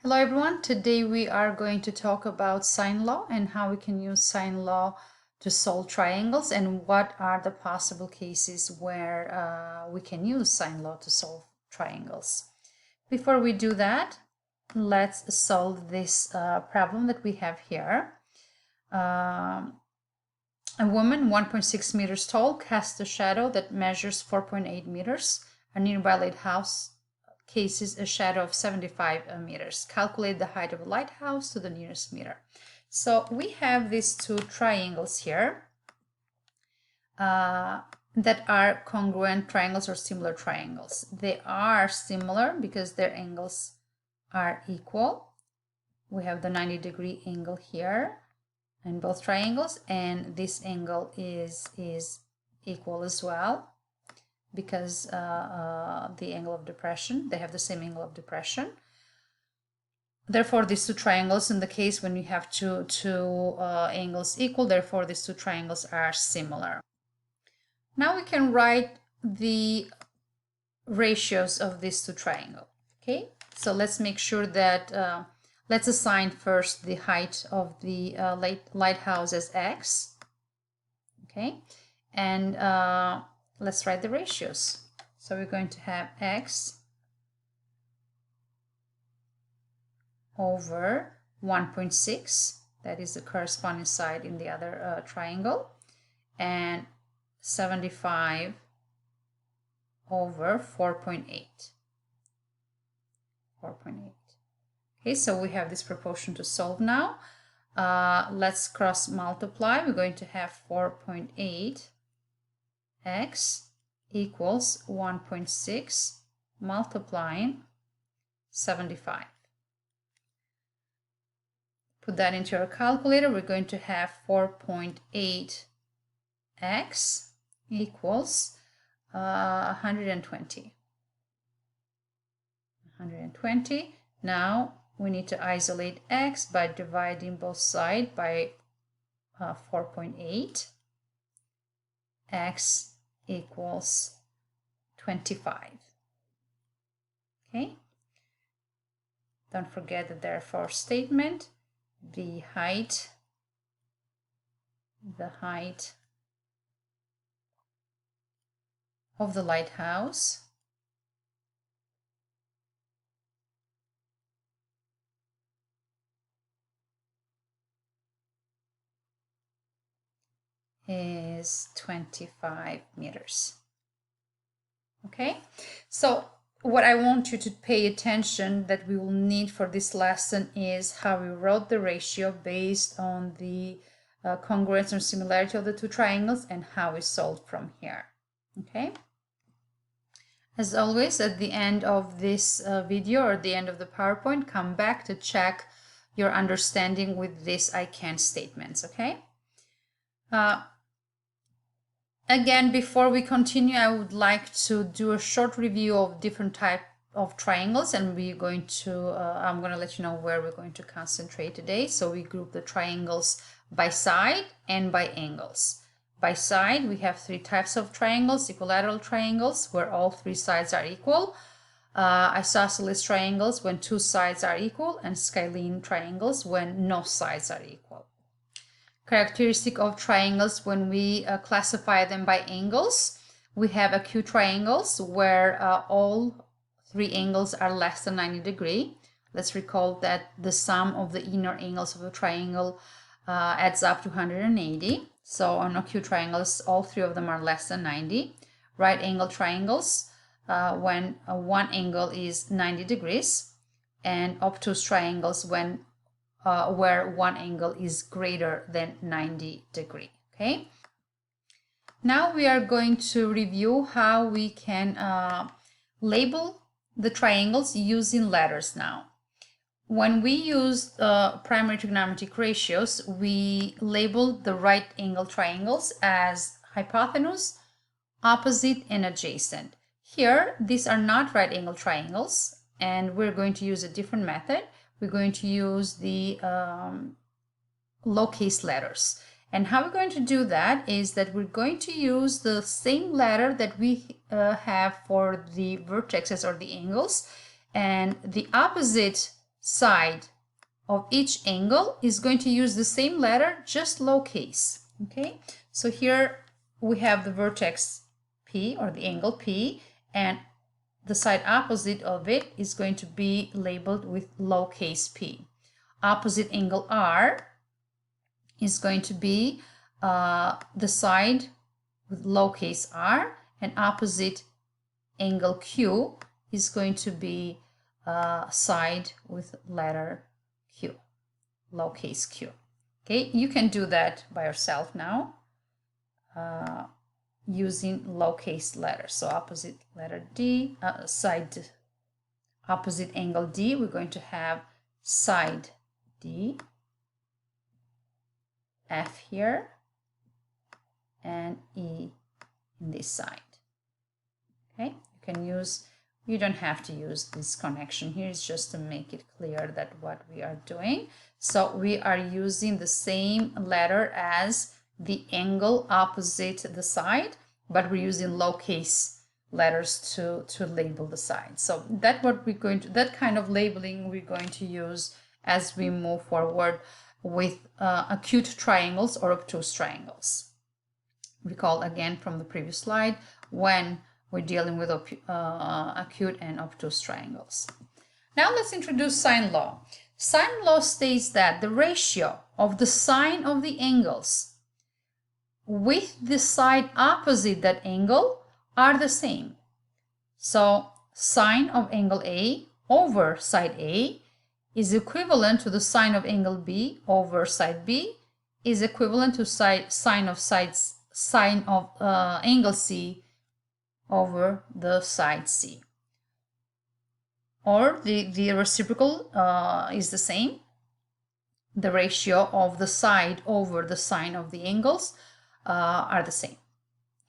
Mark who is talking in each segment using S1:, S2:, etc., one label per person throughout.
S1: Hello everyone, today we are going to talk about sine law and how we can use sine law to solve triangles and what are the possible cases where we can use sine law to solve triangles. Before we do that, let's solve this problem that we have here. A woman 1.6 meters tall casts a shadow that measures 4.8 meters. A nearby lighthouse cases a shadow of 75 meters. Calculate the height of a lighthouse to the nearest meter. So we have these two triangles here that are congruent triangles or similar triangles. They are similar because their angles are equal. We have the 90-degree angle here in both triangles, and this angle is equal as well, because the angle of depression, they have the same angle of depression. Therefore, these two triangles, in the case when you have two angles equal, therefore these two triangles are similar. Now we can write the ratios of these two triangles. Okay, so let's make sure that let's assign first the height of the lighthouse as x. Okay, and let's write the ratios. So we're going to have x over 1.6, that is the corresponding side in the other triangle, and 75 over 4.8. Okay, so we have this proportion to solve now. Let's cross multiply. We're going to have 4.8 x equals 1.6 multiplying 75. Put that into your calculator. We're going to have 4.8 x equals 120. Now we need to isolate x by dividing both sides by 4.8. X equals 25. Okay, don't forget the therefore statement. The height of the lighthouse is 25 meters. Okay, so what I want you to pay attention that we will need for this lesson is how we wrote the ratio based on the congruence or similarity of the two triangles and how we solved from here. Okay, as always, at the end of this video or the end of the PowerPoint, come back to check your understanding with these I can statements. Okay, again, before we continue, I would like to do a short review of different types of triangles, and we're going to I'm going to let you know where we're going to concentrate today. So we group the triangles by side and by angles. By side, we have three types of triangles: equilateral triangles, where all three sides are equal; isosceles triangles, when two sides are equal; and scalene triangles, when no sides are equal. Characteristic of triangles when we classify them by angles: we have acute triangles where all three angles are less than 90 degrees. Let's recall that the sum of the inner angles of a triangle adds up to 180. So on acute triangles, all three of them are less than 90. Right angle triangles, when one angle is 90 degrees, and obtuse triangles when where one angle is greater than 90 degrees. Okay, now we are going to review how we can label the triangles using letters. Now, when we use primary trigonometric ratios, we label the right angle triangles as hypotenuse, opposite, and adjacent. Here, these are not right angle triangles, and we're going to use a different method. We're going to use the lowercase letters. And how we're going to do that is that we're going to use the same letter that we have for the vertices or the angles, and the opposite side of each angle is going to use the same letter, just lowercase. Okay, so here we have the vertex P, or the angle P, and the side opposite of it is going to be labeled with lowercase p. Opposite angle R is going to be the side with lowercase r, and opposite angle Q is going to be side with letter Q, lowercase q. Okay, you can do that by yourself now using lowercase letters. So opposite letter D, side, opposite angle D, we're going to have side D, F here, and E in this side. Okay, you can use, you don't have to use this connection here, it's just to make it clear that what we are doing. So we are using the same letter as the angle opposite the side, but we're using lowercase letters to label the side. So that what we're going to, that kind of labeling we're going to use as we move forward with acute triangles or obtuse triangles. Recall again from the previous slide when we're dealing with acute and obtuse triangles. Now let's introduce sine law. Sine law states that the ratio of the sine of the angles with the side opposite that angle are the same. So sine of angle A over side A is equivalent to the sine of angle B over side B is equivalent to sine of angle C over the side C. Or the reciprocal is the same. The ratio of the side over the sine of the angles are the same.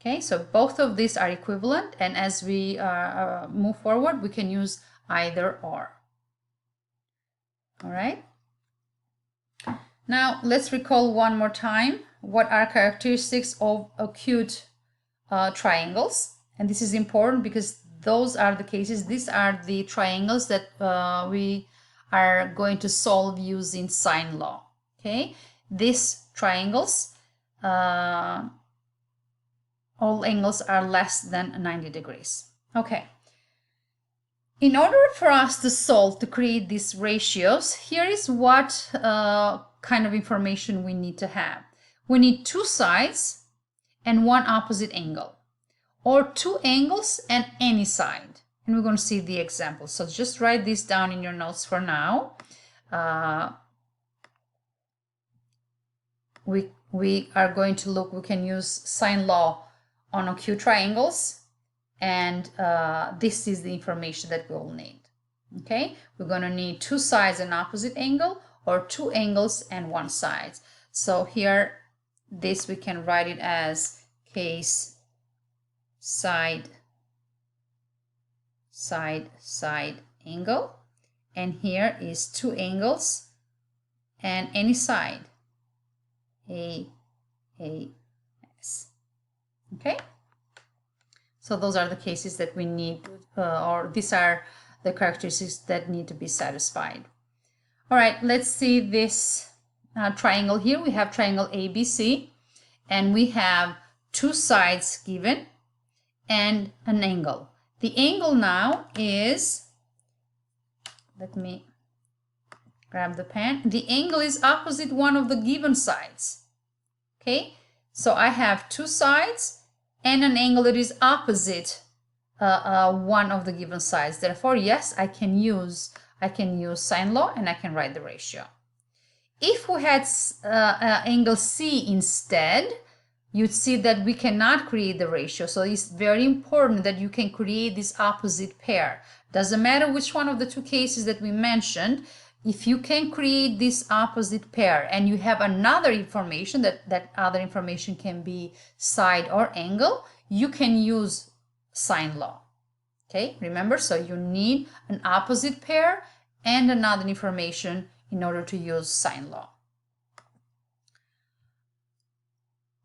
S1: Okay, so both of these are equivalent, and as we move forward, we can use either or. All right. Now let's recall one more time what are characteristics of acute triangles, and this is important because those are the cases, these are the triangles that we are going to solve using sine law. Okay, these triangles, all angles are less than 90 degrees. Okay, in order for us to solve, to create these ratios, here is what kind of information we need to have. We need two sides and one opposite angle, or two angles and any side. And we're going to see the example. So just write this down in your notes for now. We are going to look, we can use sine law on acute triangles, and this is the information that we will need. Okay, we're going to need two sides and opposite angle, or two angles and one side. So here, this we can write it as case side angle, and here is two angles and any side, A, S. Okay, so those are the cases that we need, or these are the characteristics that need to be satisfied. All right, let's see this triangle here. We have triangle ABC, and we have two sides given and an angle. The angle now is, let me grab the pen. The angle is opposite one of the given sides. Okay, so I have two sides and an angle that is opposite one of the given sides. Therefore, yes, I can use sine law and I can write the ratio. If we had angle C instead, you'd see that we cannot create the ratio. So it's very important that you can create this opposite pair. Doesn't matter which one of the two cases that we mentioned, if you can create this opposite pair and you have another information, that other information can be side or angle, you can use sine law. Okay, remember, so you need an opposite pair and another information in order to use sine law.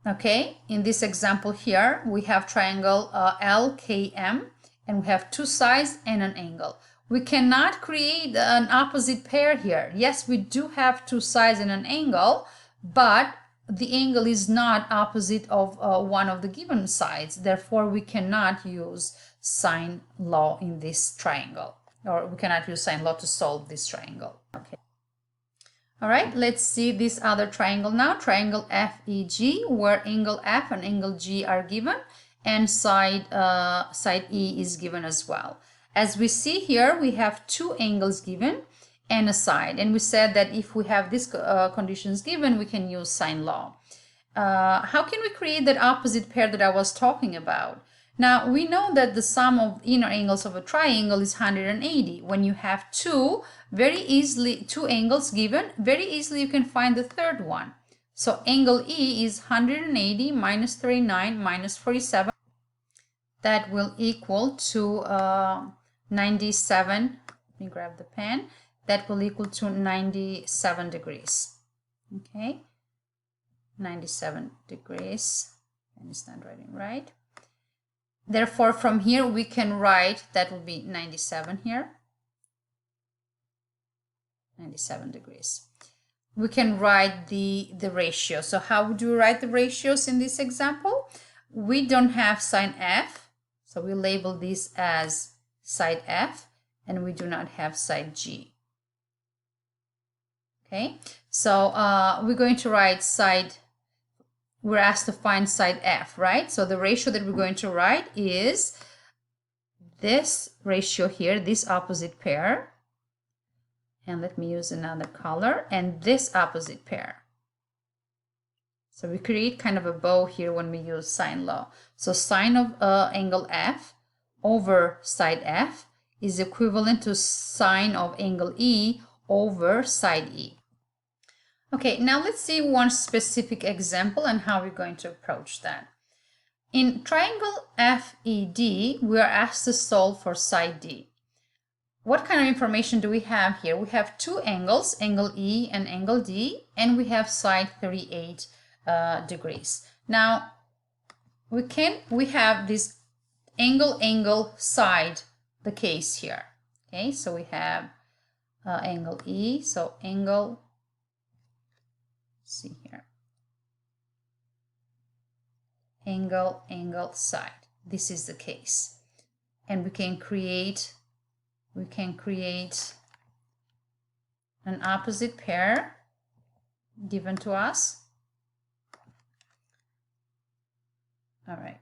S1: Okay, in this example here, we have triangle LKM, and we have two sides and an angle. we cannot create an opposite pair here. Yes, we do have two sides and an angle, but the angle is not opposite of one of the given sides. Therefore, we cannot use sine law in this triangle, or we cannot use sine law to solve this triangle. Okay. All right, let's see this other triangle now, triangle FEG, where angle F and angle G are given, and side E is given as well. As we see here, we have two angles given and a side, and we said that if we have these conditions given, we can use sine law. How can we create that opposite pair that I was talking about? Now, we know that the sum of inner angles of a triangle is 180. When you have two angles given, very easily you can find the third one. So angle E is 180 minus 39 minus 47. That will equal to 97. Let me grab the pen. That will equal to 97 degrees. Okay, 97 degrees. And it's not writing right. Therefore, from here we can write that will be 97 here. 97 degrees. We can write the ratio. So how do we write the ratios in this example? We don't have sine F, so we label this as side F, and we do not have side G. Okay, so we're going to write we're asked to find side F, right? So the ratio that we're going to write is this ratio here, this opposite pair. And let me use another color, and this opposite pair. So we create kind of a bow here when we use sine law. So sine of angle F over side F is equivalent to sine of angle E over side E. Okay, now let's see one specific example and how we're going to approach that. In triangle FED, we are asked to solve for side D. What kind of information do we have here? We have two angles, angle E and angle D, and we have side 38 degrees. Now, we have this angle side, the case here. Okay, so we have angle E, so angle, see here, angle side. This is the case, and we can create an opposite pair given to us. All right,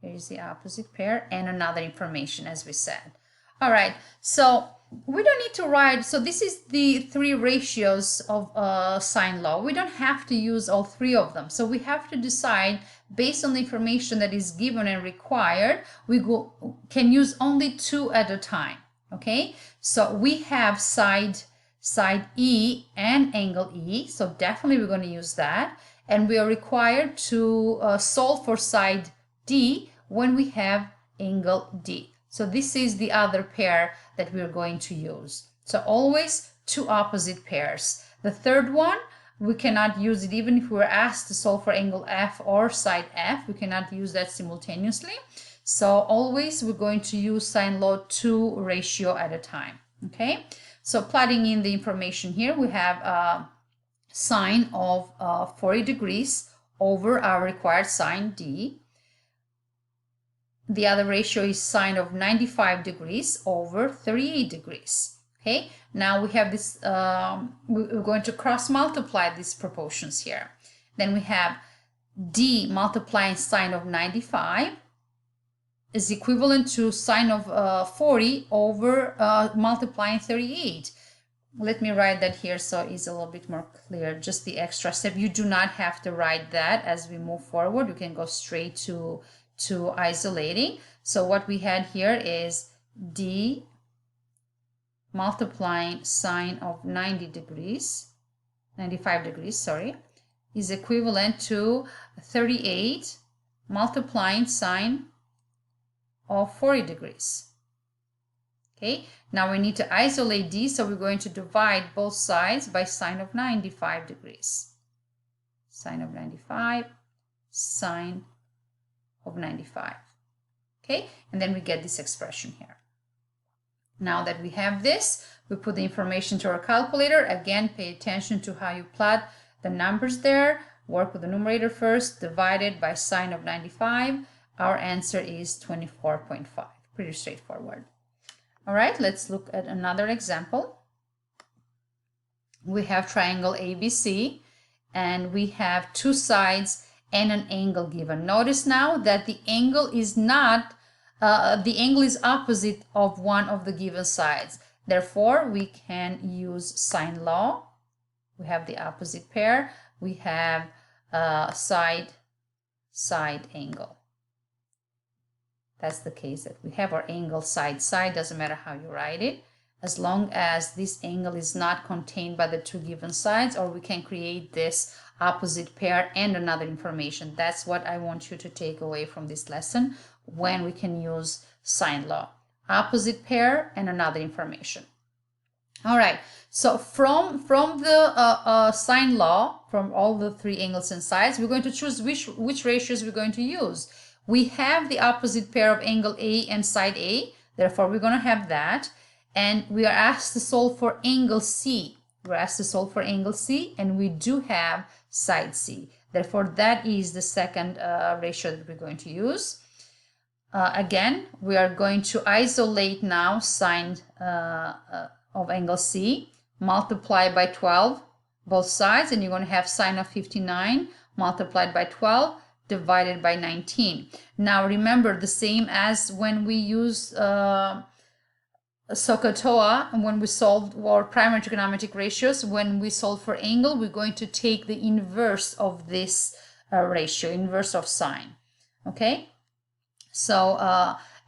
S1: here is the opposite pair and another information, as we said. All right, so we don't need to write, so this is the three ratios of sine law. We don't have to use all three of them. So we have to decide based on the information that is given and required. We can use only two at a time. Okay, so we have side E and angle E, so definitely we're going to use that. And we are required to solve for side D when we have angle D. So this is the other pair that we're going to use. So always two opposite pairs. The third one, we cannot use it even if we were asked to solve for angle F or side F. We cannot use that simultaneously. So always we're going to use sine law 2 ratio at a time. Okay, so plotting in the information here, we have sine of 40 degrees over our required sine D. The other ratio is sine of 95 degrees over 38 degrees. Okay, now we have this, we're going to cross multiply these proportions here. Then we have D multiplying sine of 95 is equivalent to sine of 40 over multiplying 38. Let me write that here so it's a little bit more clear, just the extra step. You do not have to write that as we move forward. You can go straight to isolating. So what we had here is D multiplying sine of 95 degrees, sorry, is equivalent to 38 multiplying sine of 40 degrees. Okay, now we need to isolate D, so we're going to divide both sides by sine of 95 degrees. Sine of 95, sine of 95. Okay, and then we get this expression here. Now that we have this, we put the information to our calculator. Again, pay attention to how you plot the numbers there. Work with the numerator first, divided by sine of 95. Our answer is 24.5. Pretty straightforward. All right, let's look at another example. We have triangle ABC, and we have two sides and an angle given. Notice now that the angle is not, the angle is opposite of one of the given sides. Therefore, we can use sine law. We have the opposite pair. We have side angle. That's the case that we have our angle side, doesn't matter how you write it, as long as this angle is not contained by the two given sides, or we can create this opposite pair and another information. That's what I want you to take away from this lesson when we can use sine law. Opposite pair and another information. All right, so from the sine law, from all the three angles and sides, we're going to choose which ratios we're going to use. We have the opposite pair of angle A and side A, therefore we're going to have that. And we are asked to solve for angle C. We're asked to solve for angle C, and we do have side C. Therefore, that is the second ratio that we're going to use. Again, we are going to isolate now sine of angle C, multiply by 12 both sides, and you're going to have sine of 59 multiplied by 12 divided by 19. Now remember, the same as when we use SOHCAHTOA, and when we solved our primary trigonometric ratios, when we solve for angle, we're going to take the inverse of this ratio, inverse of sine. Okay, so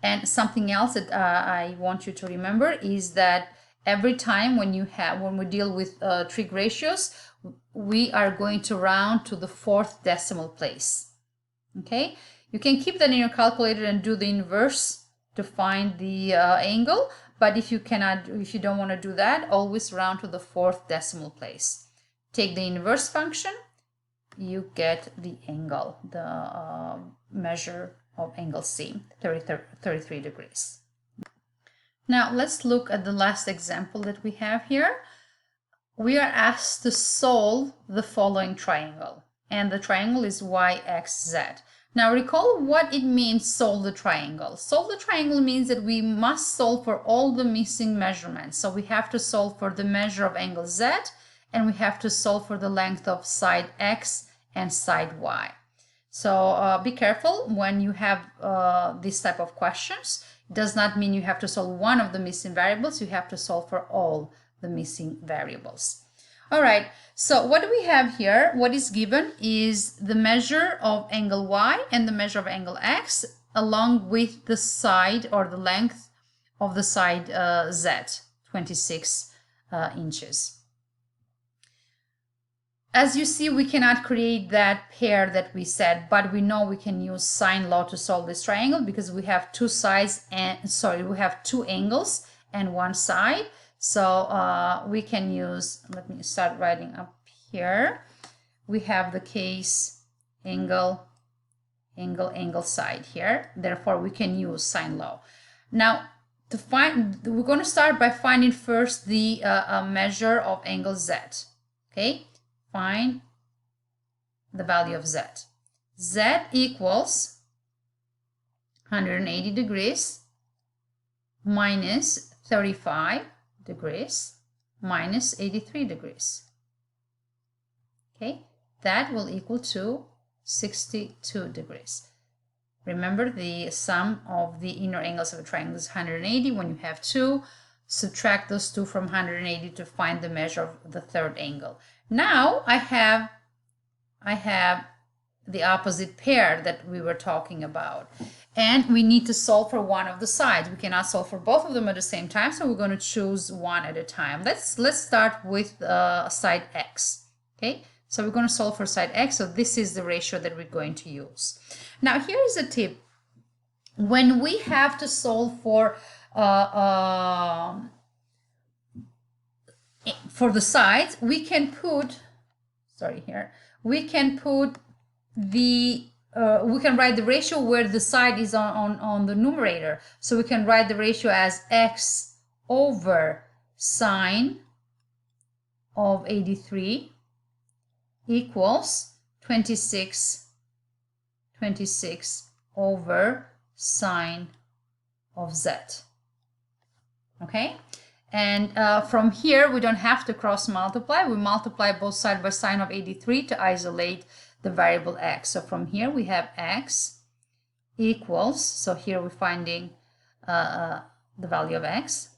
S1: and something else that I want you to remember is that every time when we deal with trig ratios, we are going to round to the 4th decimal place. Okay, you can keep that in your calculator and do the inverse to find the angle, but if you don't want to do that, always round to the 4th decimal place. Take the inverse function, you get the angle, the measure of angle C, 33 degrees. Now let's look at the last example that we have here. We are asked to solve the following triangle, and the triangle is YXZ. Now recall what it means, solve the triangle. Solve the triangle means that we must solve for all the missing measurements. So we have to solve for the measure of angle Z, and we have to solve for the length of side X and side Y. So be careful when you have this type of questions. It does not mean you have to solve one of the missing variables. You have to solve for all the missing variables. All right, so what do we have here? What is given is the measure of angle Y and the measure of angle X, along with the side or the length of the side Z, 26 inches. As you see, we cannot create that pair that we said, but we know we can use sine law to solve this triangle because we have two sides and, we have two angles and one side. So we can use, let me start writing up here. We have the case angle side here. Therefore, we can use sine law. Now, to find, we're going to start by finding first the measure of angle Z. Okay, find the value of Z. Z equals 180 degrees minus 35 degrees minus 83 degrees. Okay, that will equal to 62 degrees. Remember, the sum of the inner angles of a triangle is 180. When you have two, subtract those two from 180 to find the measure of the third angle. Now I have the opposite pair that we were talking about, and we need to solve for one of the sides. We cannot solve for both of them at the same time, so we're going to choose one at a time. Let's start with side X. Okay, so we're going to solve for side X, so this is the ratio that we're going to use. Now here is a tip. When we have to solve for the sides, we can put, we can write the ratio where the side is on the numerator. So we can write the ratio as X over sine of 83 equals 26 over sine of z. Okay, and from here we don't have to cross multiply. We multiply both sides by sine of 83 to isolate the variable x. So from here we have x equals, so here we're finding the value of x,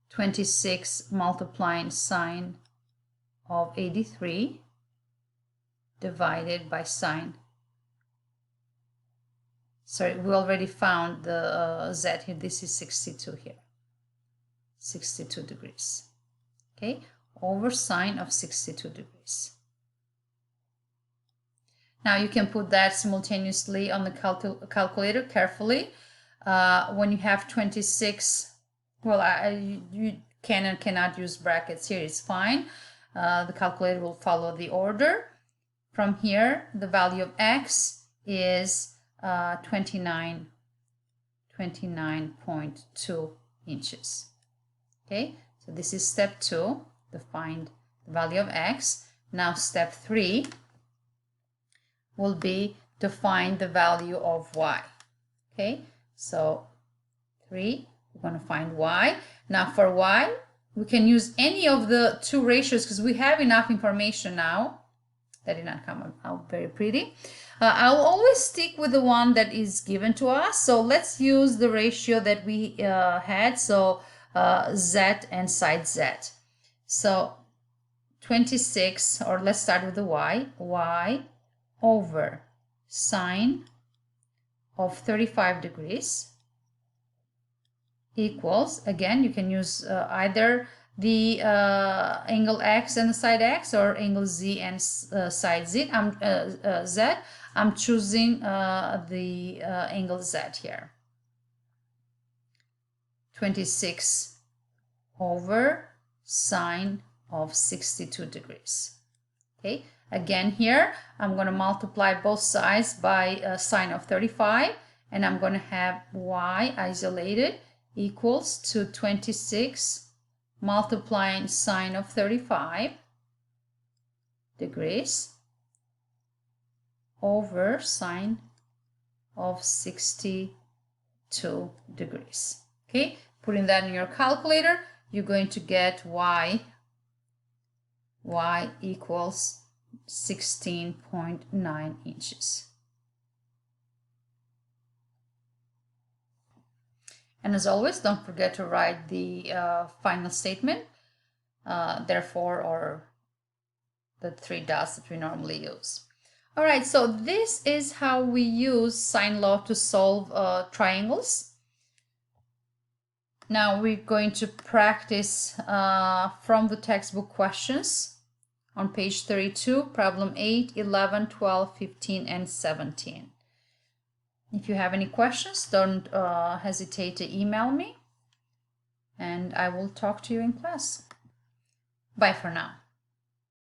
S1: 26 multiplying sine of 83 divided by sine. Sorry, we already found the z here. This is 62 here. 62 degrees. Okay, over sine of 62 degrees. Now you can put that simultaneously on the calculator carefully. When you have 26, well, you can and cannot use brackets here. It's fine. The calculator will follow the order. From here, the value of x is 29.2 inches. Okay, so this is step 2, to find the value of x. Now step 3 will be to find the value of y. Okay, so 3, we're going to find y. Now for y, we can use any of the two ratios because we have enough information now. That did not come out very pretty. I'll always stick with the one that is given to us. So let's use the ratio that we had. So z and side z. So 26, or let's start with the y over sine of 35 degrees equals, again, you can use either the angle x and the side x, or angle z and side z. I'm choosing the angle z here. 26 over sine of 62 degrees. Okay, again here I'm going to multiply both sides by sine of 35, and I'm going to have y isolated equals to 26 multiplying sine of 35 degrees over sine of 62 degrees. Okay, putting that in your calculator, you're going to get y equals 16.9 inches. And as always, don't forget to write the final statement, therefore, or the 3 dots that we normally use. All right, so this is how we use sine law to solve triangles. Now we're going to practice from the textbook questions on page 32, problem 8, 11, 12, 15, and 17. If you have any questions, don't hesitate to email me, and I will talk to you in class. Bye for now.